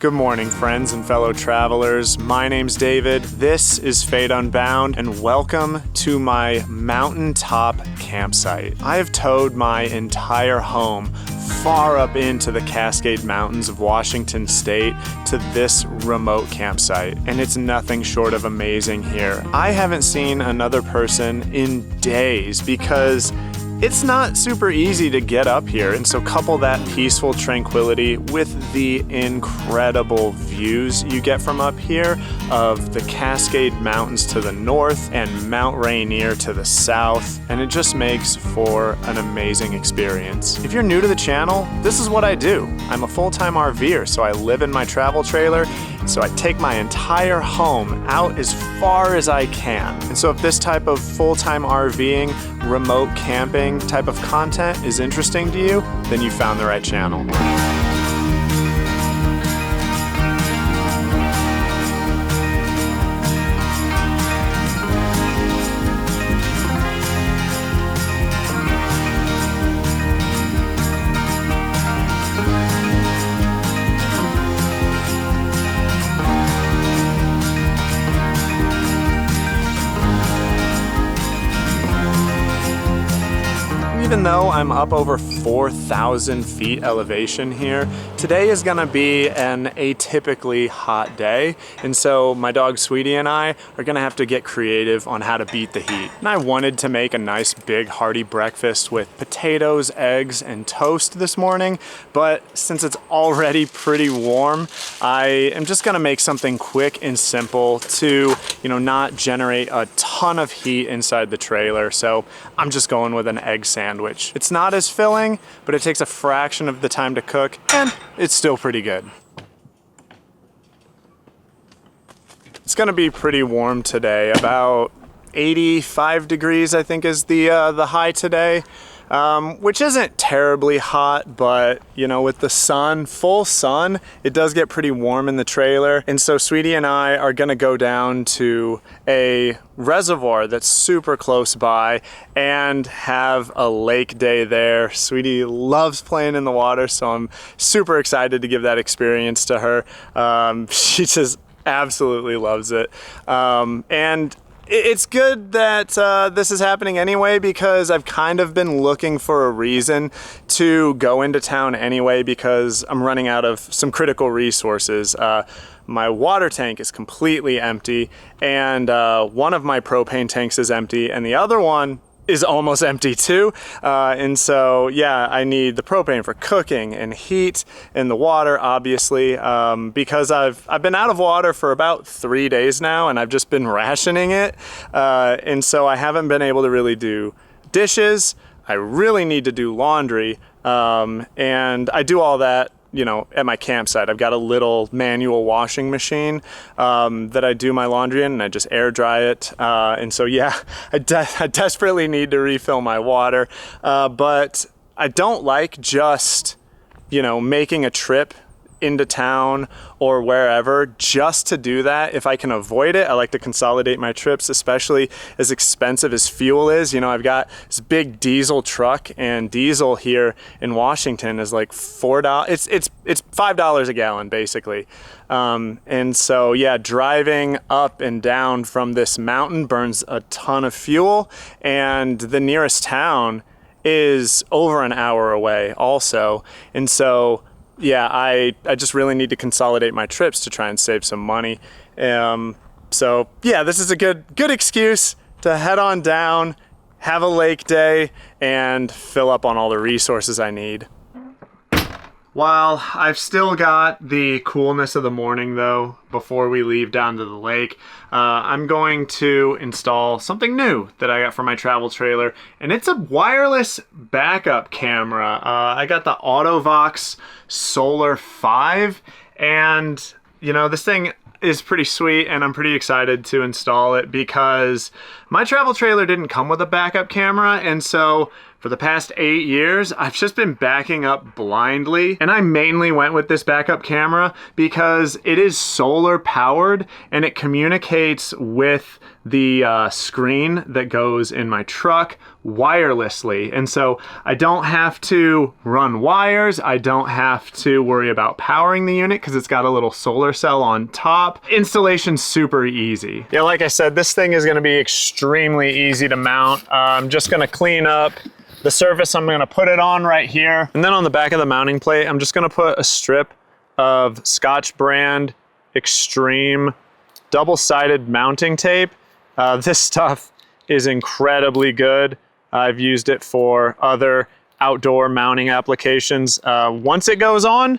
Good morning, friends and fellow travelers. My name's David. This is Fate Unbound, and welcome to my mountaintop campsite. I have towed my entire home far up into the Cascade Mountains of Washington state to this remote campsite, and it's nothing short of amazing here. I haven't seen another person in days because it's not super easy to get up here, and so couple that peaceful tranquility with the incredible views you get from up here of the Cascade Mountains to the north and Mount Rainier to the south, and it just makes for an amazing experience. If you're new to the channel, this is what I do. I'm a full-time RVer, so I live in my travel trailer, so I take my entire home out as far as I can. And so if this type of full-time RVing, remote camping type of content is interesting to you, then you found the right channel. Even though I'm up over 4,000 feet elevation here, today is gonna be an atypically hot day, and so my dog Sweetie and I are gonna have to get creative on how to beat the heat. And I wanted to make a nice big hearty breakfast with potatoes, eggs, and toast this morning, but since it's already pretty warm, I am just gonna make something quick and simple to, not generate a ton of heat inside the trailer. So I'm just going with an egg sandwich. It's not as filling, but it takes a fraction of the time to cook, and it's still pretty good. It's gonna be pretty warm today, about 85 degrees I think is the high today. Which isn't terribly hot, but with the sun, full sun, it does get pretty warm in the trailer. And so Sweetie and I are gonna go down to a reservoir that's super close by and have a lake day there. Sweetie loves playing in the water, so I'm super excited to give that experience to her. She just absolutely loves it. And it's good that this is happening anyway, because I've kind of been looking for a reason to go into town anyway, because I'm running out of some critical resources. My water tank is completely empty, and one of my propane tanks is empty, and the other one is almost empty too. And so, yeah, I need the propane for cooking and heat, and the water, obviously, because I've been out of water for about 3 days now, and I've just been rationing it. And so I haven't been able to really do dishes. I really need to do laundry. And I do all that at my campsite. I've got a little manual washing machine that I do my laundry in, and I just air dry it. And so, yeah, I desperately need to refill my water. But I don't like just, making a trip into town or wherever just to do that. If I can avoid it, I like to consolidate my trips, especially as expensive as fuel is. I've got this big diesel truck, and diesel here in Washington is like $4. It's $5 a gallon basically. And so, yeah, driving up and down from this mountain burns a ton of fuel, and the nearest town is over an hour away also. And so, yeah, I just really need to consolidate my trips to try and save some money. So yeah, this is a good excuse to head on down, have a lake day, and fill up on all the resources I need. While I've still got the coolness of the morning though, before we leave down to the lake, I'm going to install something new that I got for my travel trailer, and it's a wireless backup camera. I got the Autovox Solar 5, and this thing is pretty sweet, and I'm pretty excited to install it because My travel trailer didn't come with a backup camera, and so for the past 8 years, I've just been backing up blindly. And I mainly went with this backup camera because it is solar powered and it communicates with the screen that goes in my truck wirelessly. And so I don't have to run wires. I don't have to worry about powering the unit because it's got a little solar cell on top. Installation's super easy. Yeah, like I said, this thing is gonna be extremely easy to mount. I'm just gonna clean up the surface I'm gonna put it on right here. And then on the back of the mounting plate, I'm just gonna put a strip of Scotch brand Extreme double-sided mounting tape. This stuff is incredibly good. I've used it for other outdoor mounting applications. Once it goes on,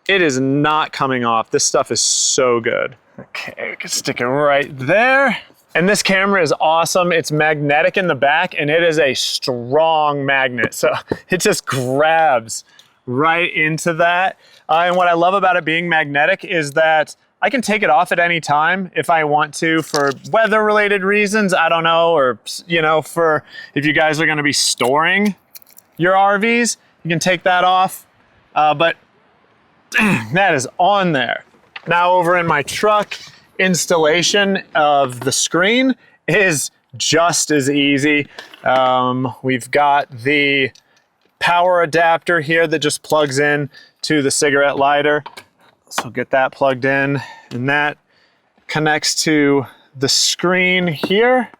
it is not coming off. This stuff is so good. Okay, we can stick it right there. And this camera is awesome. It's magnetic in the back and it is a strong magnet. So it just grabs right into that. And what I love about it being magnetic is that I can take it off at any time if I want to for weather related reasons. I don't know, or for if you guys are gonna be storing your RVs, you can take that off. But that is on there. Now over in my truck, installation of the screen is just as easy. We've got the power adapter here that just plugs in to the cigarette lighter. So get that plugged in, and that connects to the screen here.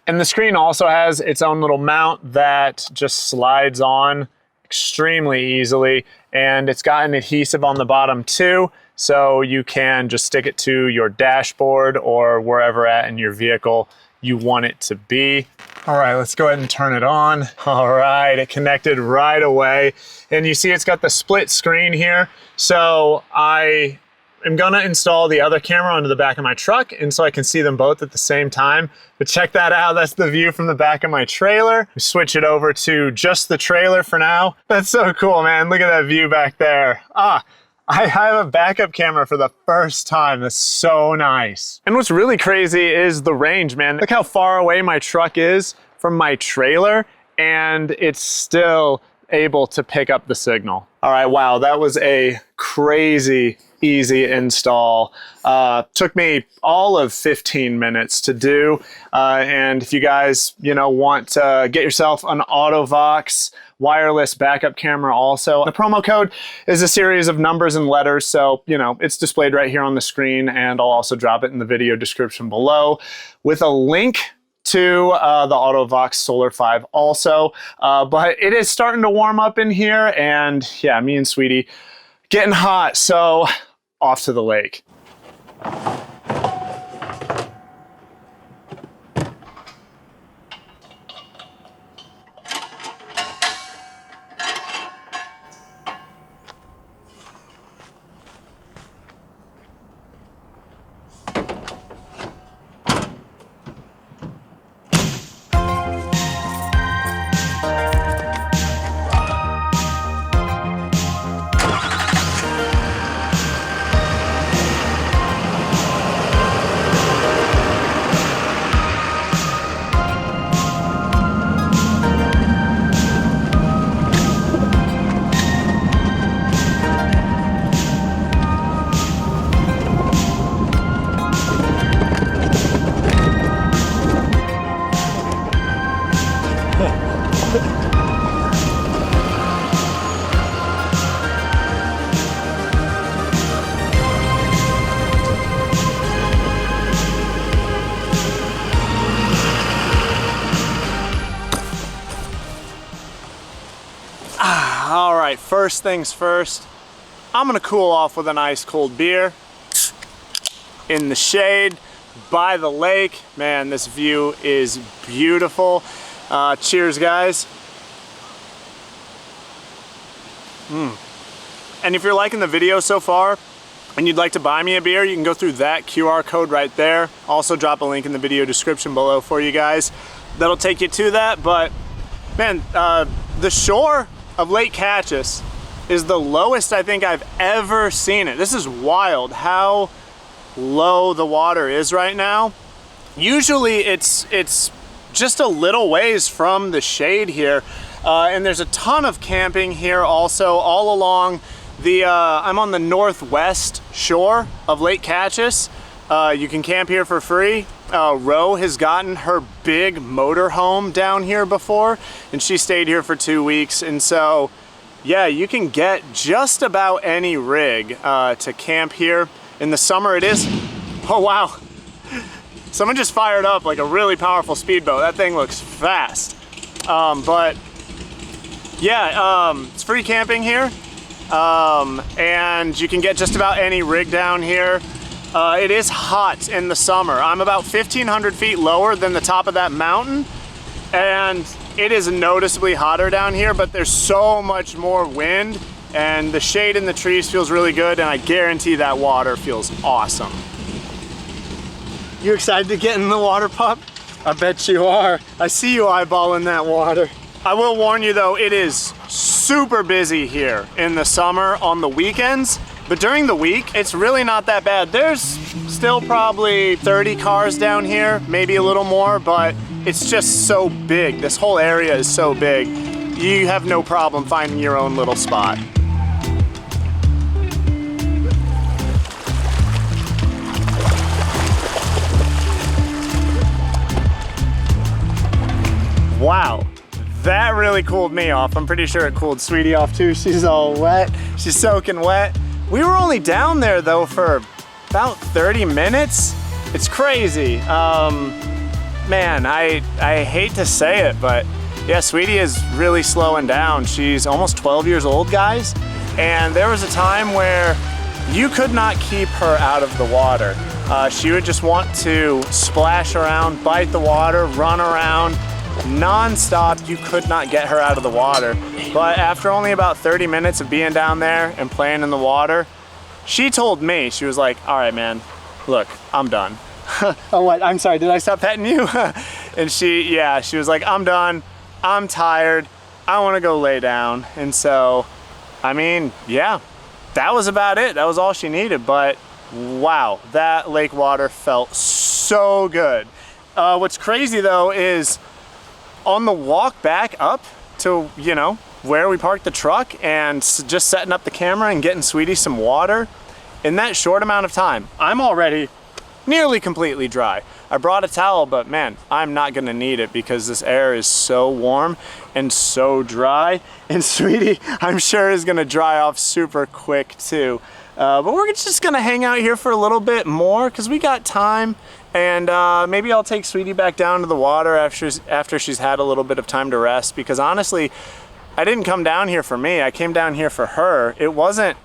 And the screen also has its own little mount that just slides on extremely easily. And it's got an adhesive on the bottom too. So you can just stick it to your dashboard or wherever at in your vehicle you want it to be. All right, let's go ahead and turn it on. All right, it connected right away. And you see it's got the split screen here. So I am gonna install the other camera onto the back of my truck and so I can see them both at the same time. But check that out, that's the view from the back of my trailer. We switch it over to just the trailer for now. That's so cool, man. Look at that view back there. I have a backup camera for the first time. That's so nice. And what's really crazy is the range, man. Look how far away my truck is from my trailer, and it's still able to pick up the signal. All right, wow, that was a crazy easy install. Took me all of 15 minutes to do. And if you guys, want to get yourself an AutoVox wireless backup camera also, the promo code is a series of numbers and letters. So, it's displayed right here on the screen, and I'll also drop it in the video description below with a link to the AutoVox Solar 5 also. But it is starting to warm up in here, and yeah, me and Sweetie getting hot, so off to the lake. All right, first things first, I'm gonna cool off with an ice cold beer in the shade by the lake. Man, this view is beautiful. Cheers, guys. And if you're liking the video so far and you'd like to buy me a beer, you can go through that QR code right there. Also drop a link in the video description below for you guys. That'll take you to that. But man, the shore of Lake Catchis is the lowest I think I've ever seen it. This is wild how low the water is right now. Usually it's just a little ways from the shade here. And there's a ton of camping here also all along the, I'm on the northwest shore of Lake Catchis. You can camp here for free. Ro has gotten her big motor home down here before, and she stayed here for 2 weeks. And so, yeah, you can get just about any rig to camp here. In the summer it is, oh wow. Someone just fired up like a really powerful speedboat. That thing looks fast. But yeah, it's free camping here. And you can get just about any rig down here. It is hot in the summer. I'm about 1,500 feet lower than the top of that mountain, and it is noticeably hotter down here, but there's so much more wind, and the shade in the trees feels really good, and I guarantee that water feels awesome. You excited to get in the water, pup? I bet you are. I see you eyeballing that water. I will warn you though, it is super busy here in the summer on the weekends, but during the week, it's really not that bad. There's still probably 30 cars down here, maybe a little more, but it's just so big. This whole area is so big. You have no problem finding your own little spot. Wow, that really cooled me off. I'm pretty sure it cooled Sweetie off too. She's all wet, she's soaking wet. We were only down there though for about 30 minutes. It's crazy. Man, I hate to say it, but yeah, Sweetie is really slowing down. She's almost 12 years old, guys. And there was a time where you could not keep her out of the water. She would just want to splash around, bite the water, run around, non-stop. You could not get her out of the water. But after only about 30 minutes of being down there and playing in the water, she told me, she was like, all right, man, look, I'm done. Oh, what? I'm sorry, did I stop petting you? And she was like, I'm done, I'm tired, I wanna go lay down. And so, I mean, yeah, that was about it. That was all she needed, but wow, that lake water felt so good. What's crazy though is on the walk back up to, you know, where we parked the truck and just setting up the camera and getting Sweetie some water, in that short amount of time, I'm already nearly completely dry. I brought a towel, but man, I'm not gonna need it because this air is so warm and so dry, and Sweetie, I'm sure is gonna dry off super quick too. But we're just gonna hang out here for a little bit more because we got time, and maybe I'll take Sweetie back down to the water after she's had a little bit of time to rest, because honestly, I didn't come down here for me, I came down here for her. It wasn't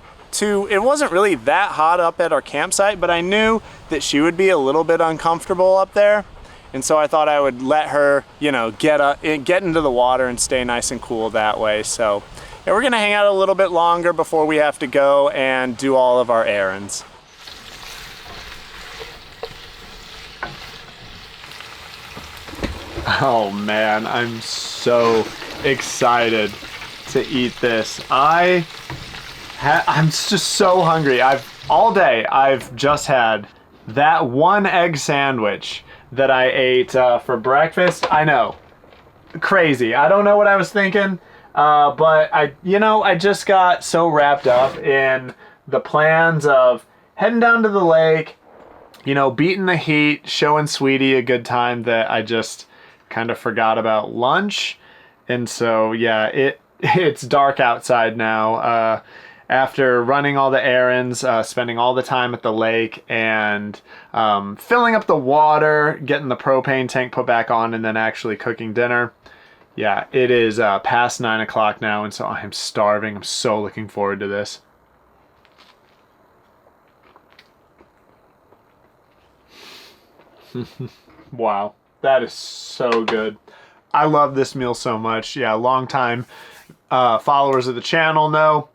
really that hot up at our campsite, but I knew that she would be a little bit uncomfortable up there. And so I thought I would let her, you know, get into the water and stay nice and cool that way. So yeah, we're gonna hang out a little bit longer before we have to go and do all of our errands. Oh man, I'm so excited to eat this. I'm just so hungry. All day I've just had that one egg sandwich that I ate for breakfast. I know, crazy. I don't know what I was thinking, but I just got so wrapped up in the plans of heading down to the lake, you know, beating the heat, showing Sweetie a good time, that I just kind of forgot about lunch. And so yeah, it's dark outside now. After running all the errands, spending all the time at the lake, and filling up the water, getting the propane tank put back on, and then actually cooking dinner. Yeah, it is past 9 o'clock now, and so I am starving. I'm so looking forward to this. Wow, that is so good. I love this meal so much. Yeah, longtime followers of the channel know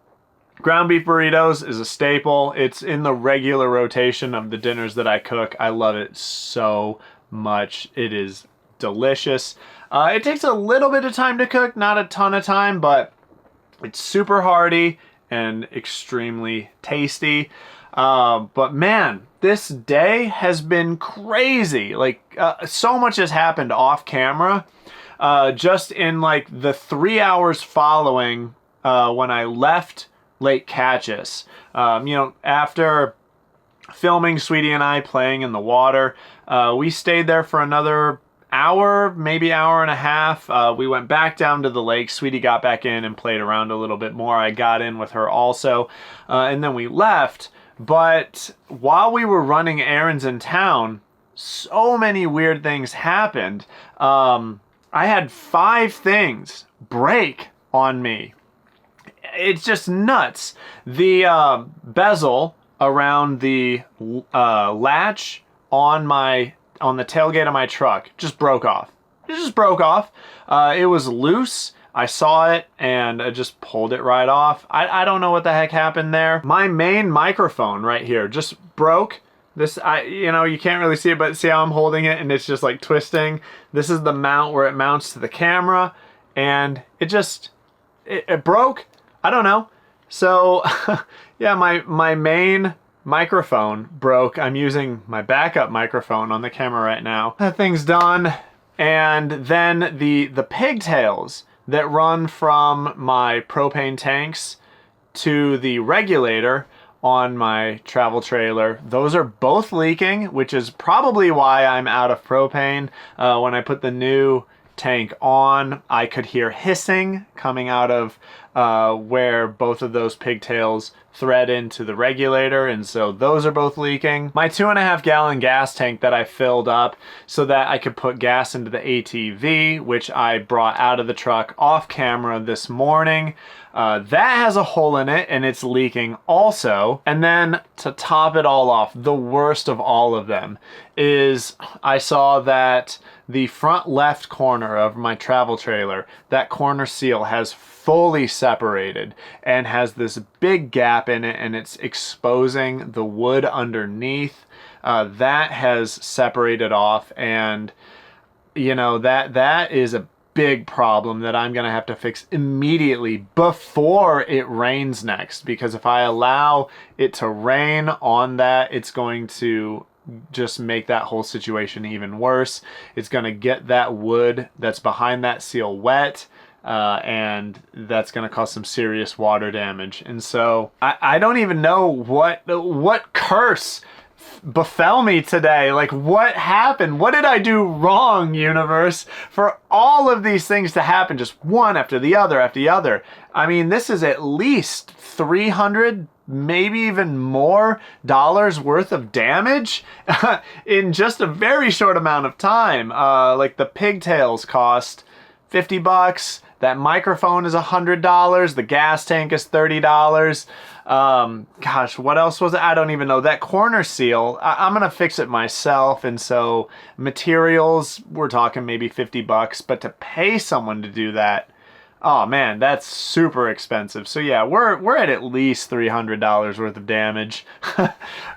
ground beef burritos is a staple. It's in the regular rotation of the dinners that I cook. I love it so much. It is delicious. It takes a little bit of time to cook, not a ton of time, but it's super hearty and extremely tasty. But man, this day has been crazy. Like, so much has happened off camera. Just in like the 3 hours following when I left Lake Catchis. After filming Sweetie and I playing in the water, we stayed there for another hour, maybe hour and a half. We went back down to the lake. Sweetie got back in and played around a little bit more. I got in with her also. And then we left. But while we were running errands in town, so many weird things happened. I had 5 things break on me. It's just nuts. The bezel around the latch on the tailgate of my truck just broke off. It just broke off. It was loose. I saw it and I just pulled it right off. I don't know what the heck happened there. My main microphone right here just broke. This, you can't really see it, but see how I'm holding it and it's just like twisting. This is the mount where it mounts to the camera, and it broke. I don't know. So yeah, my main microphone broke. I'm using my backup microphone on the camera right now. That thing's done. And then the pigtails that run from my propane tanks to the regulator on my travel trailer, those are both leaking, which is probably why I'm out of propane. When I put the new tank on, I could hear hissing coming out of where both of those pigtails thread into the regulator, and so those are both leaking. My 2.5 gallon gas tank that I filled up so that I could put gas into the ATV, which I brought out of the truck off camera this morning, that has a hole in it and it's leaking also. And then to top it all off, the worst of all of them is I saw that the front left corner of my travel trailer, that corner seal has fully separated and has this big gap in it, and it's exposing the wood underneath. That has separated off, and that is a big problem that I'm gonna have to fix immediately before it rains next, because if I allow it to rain on that, it's going to just make that whole situation even worse. It's gonna get that wood that's behind that seal wet, and that's gonna cause some serious water damage. And so I don't even know what curse befell me today. Like, what happened? What did I do wrong, universe, for all of these things to happen just one after the other after the other? I mean, this is at least 300, maybe even more dollars worth of damage in just a very short amount of time. Like, the pigtails cost $50. That microphone is $100. The gas tank is $30. Gosh, what else was it? I don't even know. That corner seal, I'm gonna fix it myself, and so materials, we're talking maybe $50, but to pay someone to do that, oh man, that's super expensive. So yeah, we're at least $300 worth of damage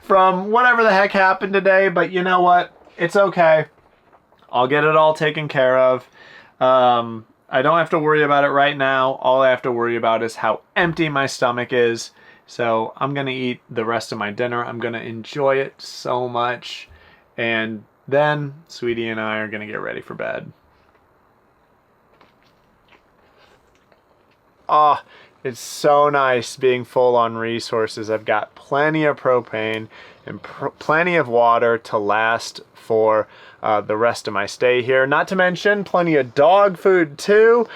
from whatever the heck happened today, but you know what? It's okay. I'll get it all taken care of. I don't have to worry about it right now. All I have to worry about is how empty my stomach is. So I'm gonna eat the rest of my dinner. I'm gonna enjoy it so much. And then Sweetie and I are gonna get ready for bed. Oh, it's so nice being full on resources. I've got plenty of propane and plenty of water to last for the rest of my stay here. Not to mention plenty of dog food too,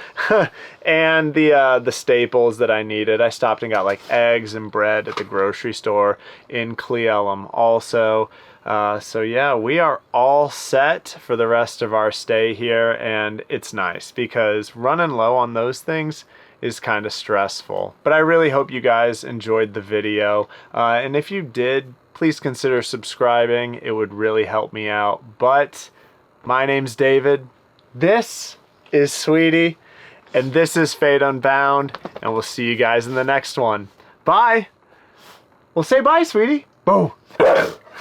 and the staples that I needed. I stopped and got like eggs and bread at the grocery store in Cle Elum also. So yeah, we are all set for the rest of our stay here, and it's nice because running low on those things is kind of stressful. But I really hope you guys enjoyed the video, and if you did, please consider subscribing. It would really help me out. But my name's David, this is Sweetie, and this is Fate Unbound, and we'll see you guys in the next one. Bye! Well, say bye, Sweetie. Boo!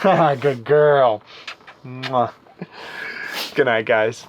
Good girl. Mwah. Good night, guys.